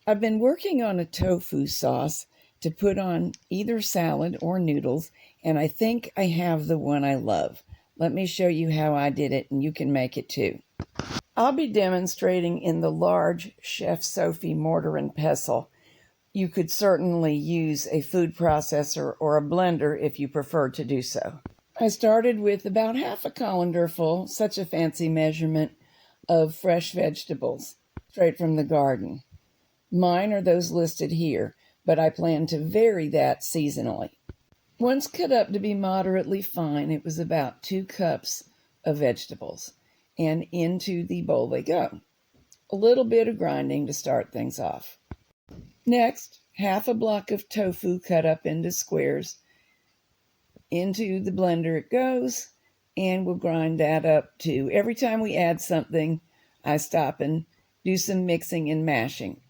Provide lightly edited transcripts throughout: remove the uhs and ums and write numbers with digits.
I've been working on a tofu sauce to put on either salad or noodles, and I think I have the one I love. Let me show you how I did it, and you can make it too. I'll be demonstrating in the large Chef Sophie mortar and pestle. You could certainly use a food processor or a blender if you prefer to do so. I started with about half a colander full, such a fancy measurement, of fresh vegetables, straight from the garden. Mine are those listed here, but I plan to vary that seasonally. Once cut up to be moderately fine, it was about 2 cups of vegetables, and into the bowl they go. A little bit of grinding to start things off. Next, half a block of tofu cut up into squares. Into the blender it goes, and we'll grind that up too. Every time we add something, I stop and do some mixing and mashing.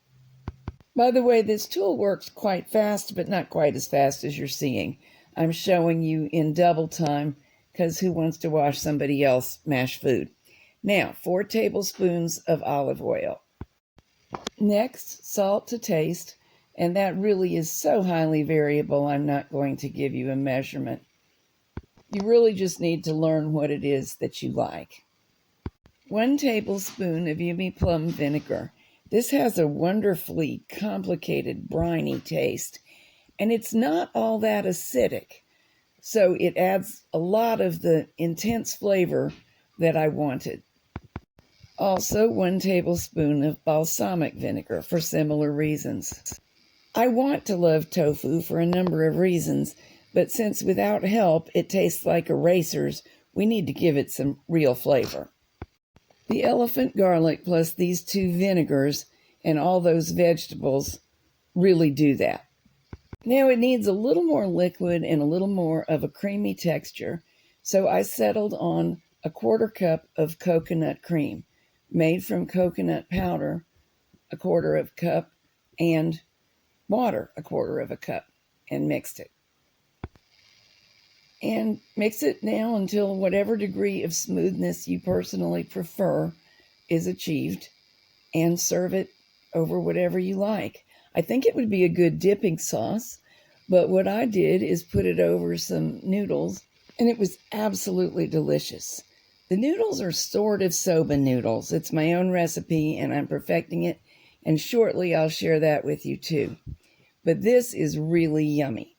By the way, this tool works quite fast, but not quite as fast as you're seeing. I'm showing you in double time because who wants to watch somebody else mash food? Now, 4 tablespoons of olive oil. Next, salt to taste, and that really is so highly variable, I'm not going to give you a measurement. You really just need to learn what it is that you like. 1 tablespoon of yummy plum vinegar. This has a wonderfully complicated briny taste, and it's not all that acidic, so it adds a lot of the intense flavor that I wanted. Also, 1 tablespoon of balsamic vinegar for similar reasons. I want to love tofu for a number of reasons, but since without help it tastes like erasers, we need to give it some real flavor. The elephant garlic plus these 2 vinegars and all those vegetables really do that. Now it needs a little more liquid and a little more of a creamy texture, so I settled on a 1/4 cup of coconut cream, made from coconut powder, 1/4 cup, and water, 1/4 cup, and mixed it. And mix it now until whatever degree of smoothness you personally prefer is achieved, and serve it over whatever you like. I think it would be a good dipping sauce, but what I did is put it over some noodles, and it was absolutely delicious. The noodles are sort of soba noodles. It's my own recipe, and I'm perfecting it, and shortly I'll share that with you too. But this is really yummy.